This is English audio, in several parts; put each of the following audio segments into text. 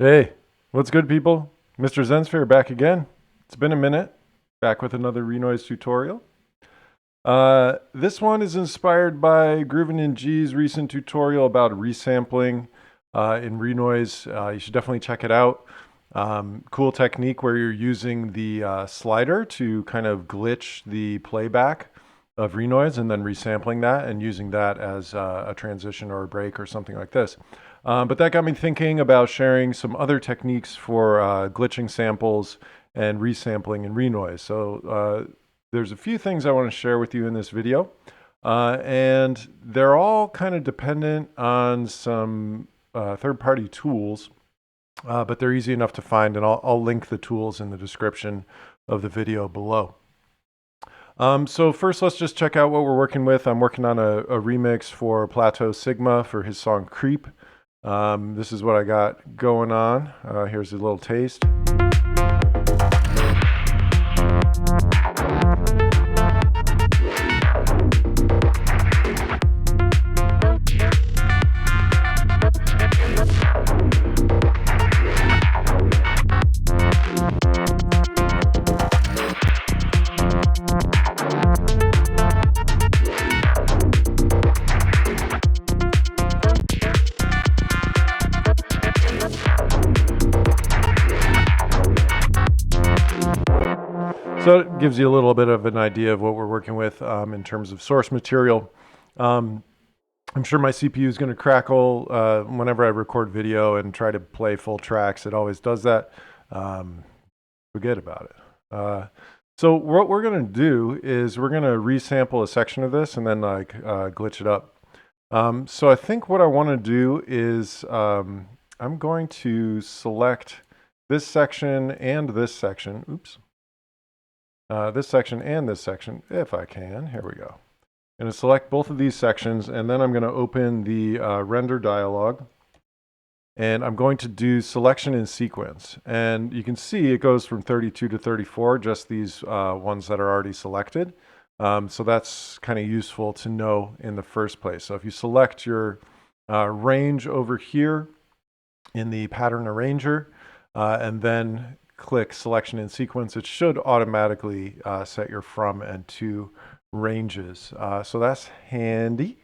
Hey, what's good, people? Mr. Zensphere back again. It's been a minute. Back with another Renoise tutorial. This one is inspired by Groovin and G's recent tutorial about resampling in Renoise. You should definitely check it out. Cool technique where you're using the slider to kind of glitch the playback of Renoise and then resampling that and using that as a transition or a break or something like this. But that got me thinking about sharing some other techniques for glitching samples and resampling in Renoise. So there's a few things I want to share with you in this video. And they're all kind of dependent on some third-party tools, but they're easy enough to find, and I'll link the tools in the description of the video below. So first, let's just check out what we're working with. I'm working on a remix for Plateau Sigma for his song Creep. This is what I got going on. Here's a little taste. So it gives you a little bit of an idea of what we're working with in terms of source material. I'm sure my CPU is going to crackle whenever I record video and try to play full tracks. It always does that. Forget about it. So what we're going to do is we're going to resample a section of this and then glitch it up. So I think what I want to do is I'm going to select this section and this section. Oops. This section and this section, if I can. Here we go. I'm going to select both of these sections, and then I'm going to open the render dialog, and I'm going to do selection in sequence. And you can see it goes from 32 to 34, just these ones that are already selected. So that's kind of useful to know in the first place. So if you select your range over here in the pattern arranger, and then click selection in sequence, it should automatically set your from and to ranges. So that's handy.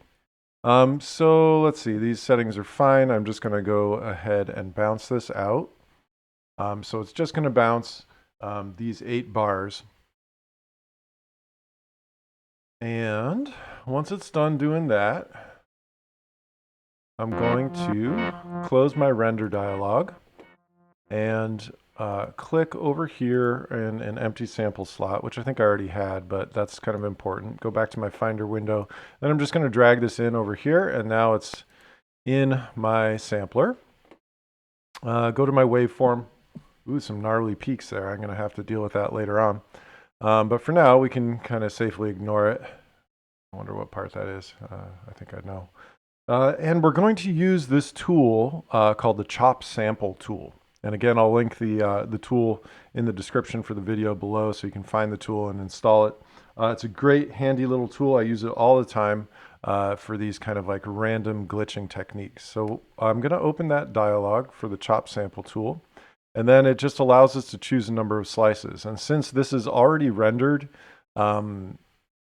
So let's see, these settings are fine. I'm just going to go ahead and bounce this out. So it's just going to bounce these 8 bars. And once it's done doing that, I'm going to close my render dialog and click over here in an empty sample slot, which I think I already had, but that's kind of important. Go back to my Finder window. Then I'm just going to drag this in over here, and now it's in my sampler. Go to my waveform. Ooh, some gnarly peaks there. I'm going to have to deal with that later on. But for now, we can kind of safely ignore it. I wonder what part that is. I think I know. And we're going to use this tool called the Chop Sample tool. And again, I'll link the tool in the description for the video below so you can find the tool and install it. It's a great, handy little tool. I use it all the time for these kind of like random glitching techniques. So I'm going to open that dialog for the Chop Sample tool. And then it just allows us to choose a number of slices. And since this is already rendered on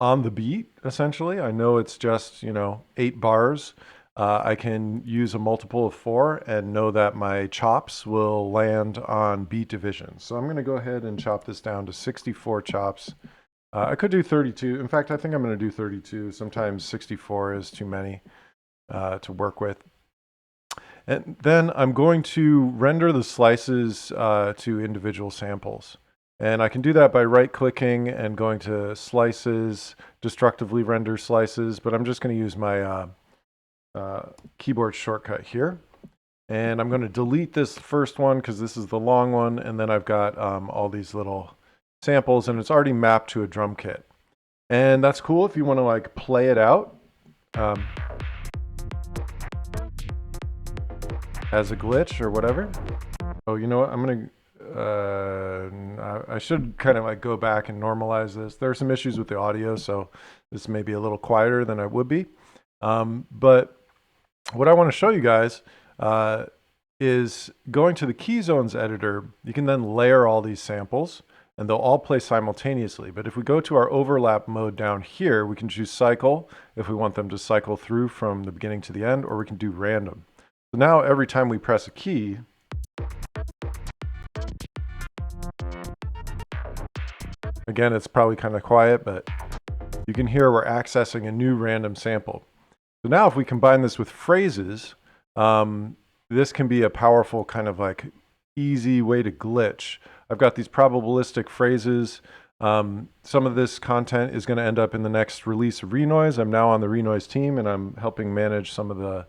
the beat, essentially, I know it's just, 8 bars. I can use a multiple of 4 and know that my chops will land on beat division. So I'm going to go ahead and chop this down to 64 chops. I could do 32. In fact, I think I'm going to do 32. Sometimes 64 is too many to work with. And then I'm going to render the slices to individual samples. And I can do that by right-clicking and going to Slices, Destructively Render Slices, but I'm just going to use my keyboard shortcut here. And I'm going to delete this first one because this is the long one, and then I've got all these little samples, and it's already mapped to a drum kit. And that's cool if you want to like play it out as a glitch or whatever. Oh, you know what? I'm going to I should kind of like go back and normalize this. There are some issues with the audio, so this may be a little quieter than it would be. But what I want to show you guys is going to the key zones editor, you can then layer all these samples and they'll all play simultaneously. But if we go to our overlap mode down here, we can choose cycle if we want them to cycle through from the beginning to the end, or we can do random. So now every time we press a key, again, it's probably kind of quiet, but you can hear we're accessing a new random sample. So now if we combine this with phrases, this can be a powerful kind of like easy way to glitch. I've got these probabilistic phrases. Some of this content is going to end up in the next release of Renoise. I'm now on the Renoise team and I'm helping manage some of the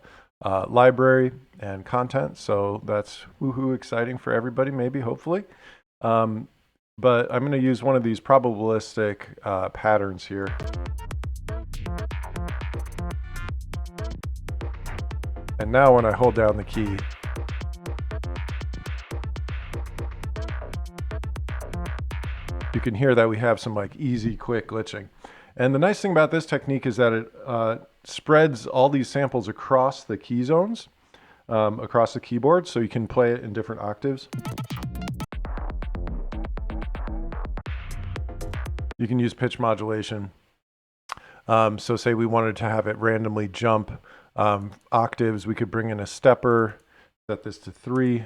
library and content. So that's woohoo exciting for everybody, maybe, hopefully. But I'm going to use one of these probabilistic patterns here. And now when I hold down the key, you can hear that we have some like easy, quick glitching. And the nice thing about this technique is that it spreads all these samples across the key zones, across the keyboard, so you can play it in different octaves. You can use pitch modulation. So say we wanted to have it randomly jump octaves, we could bring in a stepper, set this to 3,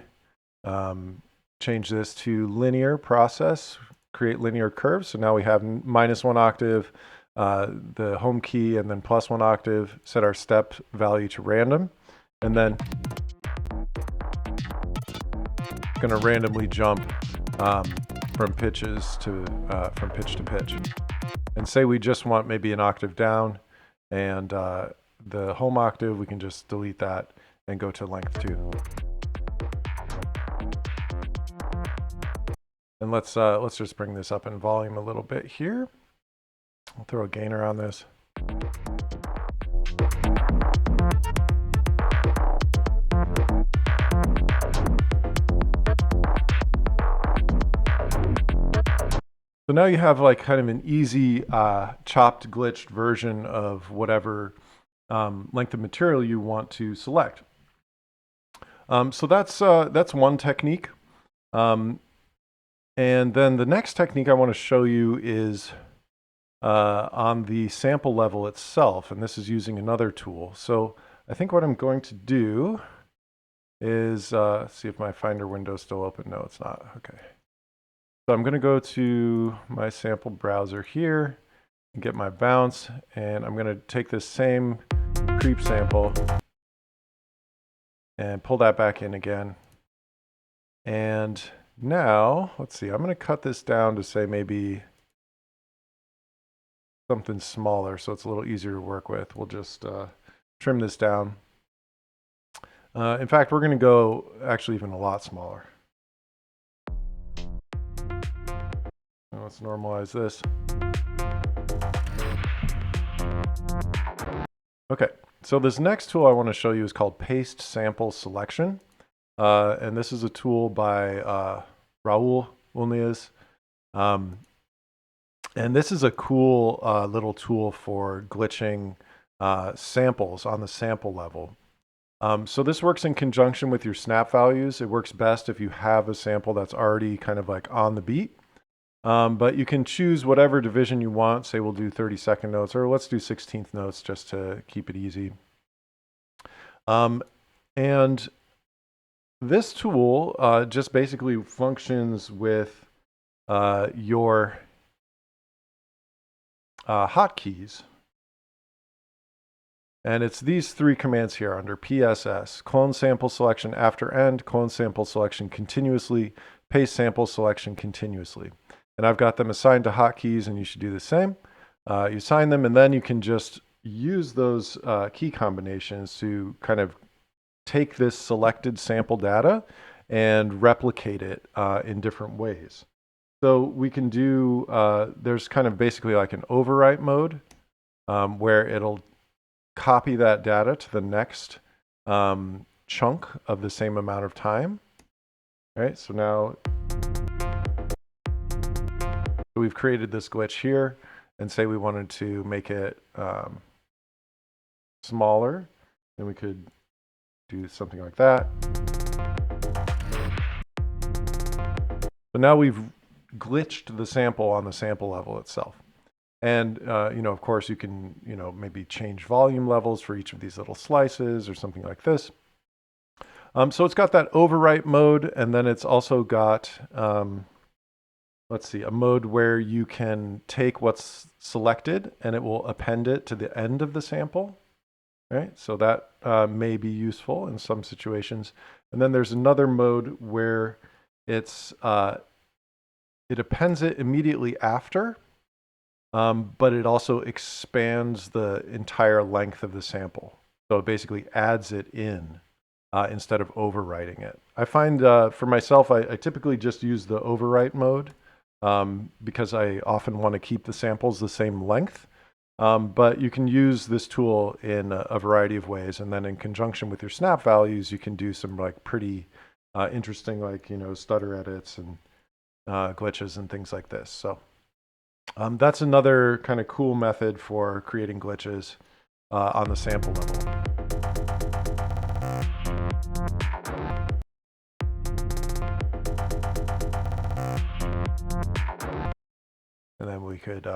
change this to linear process, create linear curves. So now we have -1 octave, the home key, and then +1 octave, set our step value to random, and then going to randomly jump from pitch to pitch. And say we just want maybe an octave down, and the home octave, we can just delete that and go to length 2. And let's just bring this up in volume a little bit here. I'll throw a gainer on this. So now you have like kind of an easy chopped, glitched version of whatever length of material you want to select. So that's one technique. And then the next technique I want to show you is on the sample level itself, and this is using another tool. So I think what I'm going to do is see if my Finder window is still open. No, it's not. Okay. So I'm going to go to my sample browser here and get my bounce, and I'm going to take this same creep sample and pull that back in again. And now, let's see, I'm going to cut this down to say maybe something smaller so it's a little easier to work with. We'll just trim this down. In fact, we're going to go actually even a lot smaller. Let's normalize this. Okay, so this next tool I want to show you is called Paste Sample Selection. And this is a tool by Raul Renoise. And this is a cool little tool for glitching samples on the sample level. So this works in conjunction with your snap values. It works best if you have a sample that's already kind of like on the beat. But you can choose whatever division you want. Say we'll do 32nd notes, or let's do 16th notes just to keep it easy. And this tool just basically functions with your hotkeys. And it's these 3 commands here under PSS: clone sample selection after end, clone sample selection continuously, paste sample selection continuously. And I've got them assigned to hotkeys, and you should do the same. You assign them, and then you can just use those key combinations to kind of take this selected sample data and replicate it in different ways. So we can do, there's kind of basically like an overwrite mode where it'll copy that data to the next chunk of the same amount of time. All right, so now we've created this glitch here, and say we wanted to make it smaller, then we could do something like that. So now we've glitched the sample on the sample level itself. And, of course, you can, maybe change volume levels for each of these little slices or something like this. So it's got that overwrite mode, and then it's also got, let's see, a mode where you can take what's selected and it will append it to the end of the sample. Right? So that may be useful in some situations. And then there's another mode where it appends it immediately after, but it also expands the entire length of the sample. So it basically adds it in instead of overwriting it. I find for myself, I typically just use the overwrite mode because I often want to keep the samples the same length. But you can use this tool in a variety of ways. And then in conjunction with your snap values, you can do some like pretty interesting, like, stutter edits and glitches and things like this. So that's another kind of cool method for creating glitches on the sample level. And then we could,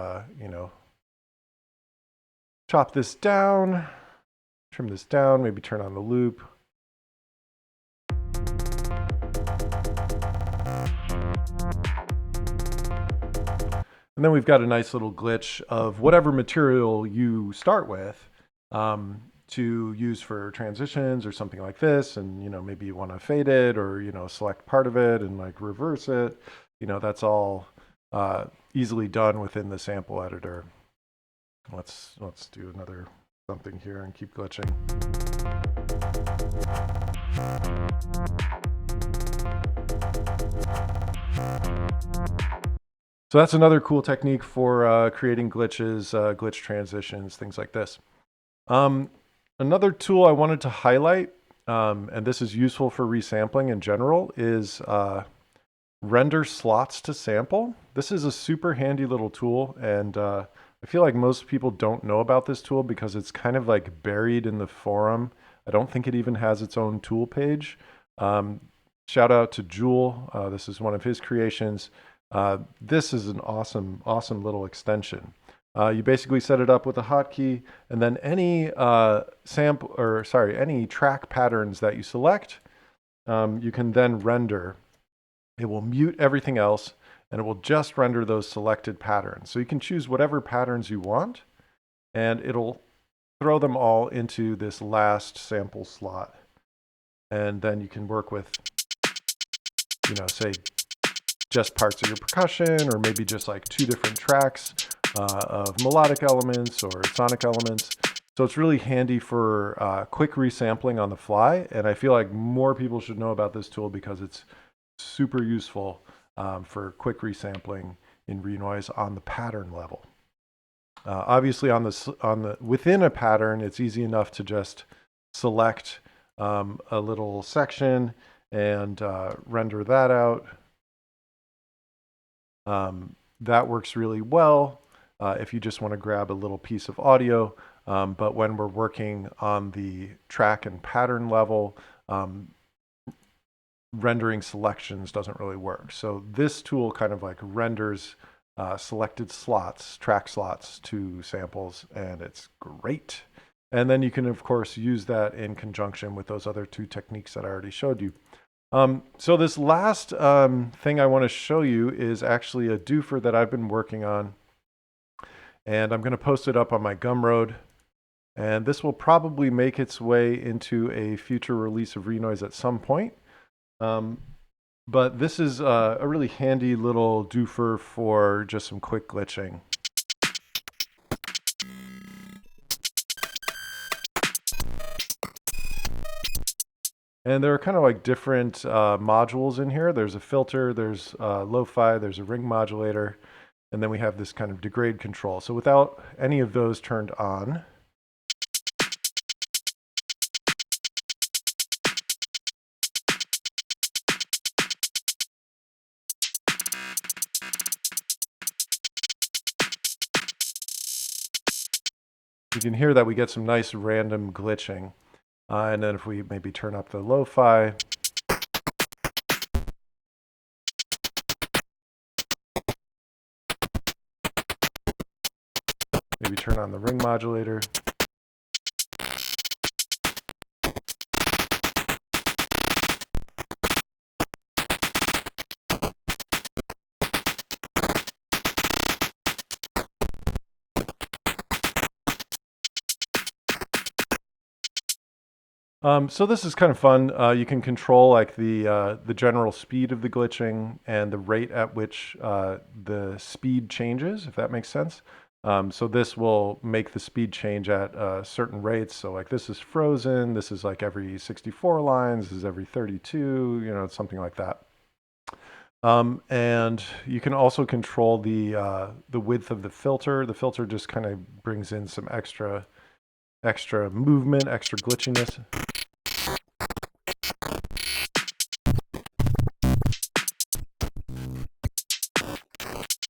chop this down, trim this down, maybe turn on the loop. And then we've got a nice little glitch of whatever material you start with to use for transitions or something like this. And, maybe you want to fade it or, select part of it and like reverse it. That's all easily done within the sample editor. Let's do another something here and keep glitching. So that's another cool technique for creating glitches, glitch transitions, things like this. Another tool I wanted to highlight, and this is useful for resampling in general, is render slots to sample. This is a super handy little tool, and I feel like most people don't know about this tool because it's kind of like buried in the forum. I don't think it even has its own tool page. Shout out to Jewel. This is one of his creations. This is an awesome little extension. You basically set it up with a hotkey, and then any any track patterns that you select, you can then render. It will mute everything else, and it will just render those selected patterns. So you can choose whatever patterns you want, and it'll throw them all into this last sample slot. And then you can work with, say, just parts of your percussion, or maybe just like two different tracks of melodic elements or sonic elements. So it's really handy for quick resampling on the fly. And I feel like more people should know about this tool because it's super useful for quick resampling in Renoise on the pattern level. Obviously, within a pattern, it's easy enough to just select a little section and render that out. That works really well if you just want to grab a little piece of audio. But when we're working on the track and pattern level, rendering selections doesn't really work. So this tool kind of like renders selected slots, track slots to samples, and it's great. And then you can, of course, use that in conjunction with those other two techniques that I already showed you. So this last thing I want to show you is actually a doofer that I've been working on, and I'm going to post it up on my Gumroad, and this will probably make its way into a future release of Renoise at some point. But this is a really handy little doofer for just some quick glitching. And there are kind of like different modules in here. There's a filter, there's lo-fi, there's a ring modulator, and then we have this kind of degrade control. So without any of those turned on, you can hear that we get some nice random glitching. And then if we maybe turn up the lo-fi, Maybe turn on the ring modulator. So this is kind of fun. You can control like the general speed of the glitching and the rate at which the speed changes, if that makes sense. So this will make the speed change at certain rates. So like this is frozen. This is like every 64 lines. This is every 32. You know, something like that. And you can also control the width of the filter. The filter just kind of brings in some extra movement, extra glitchiness.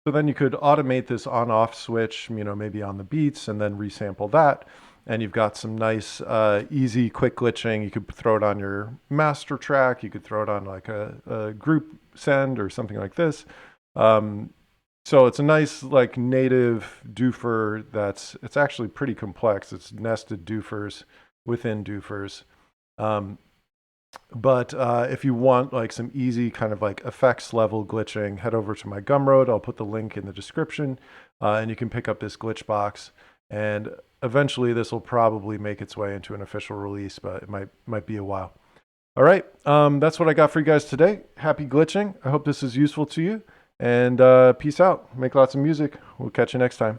So then you could automate this on-off switch, you know, maybe on the beats and then resample that. And you've got some nice, easy, quick glitching. You could throw it on your master track. You could throw it on like a group send or something like this. So it's a nice like native doofer it's actually pretty complex. It's nested doofers within doofers. But if you want like some easy kind of like effects level glitching, head over to my Gumroad. I'll put the link in the description, and you can pick up this glitch box. And eventually, this will probably make its way into an official release, but it might be a while. All right, that's what I got for you guys today. Happy glitching. I hope this is useful to you, and peace out. Make lots of music. We'll catch you next time.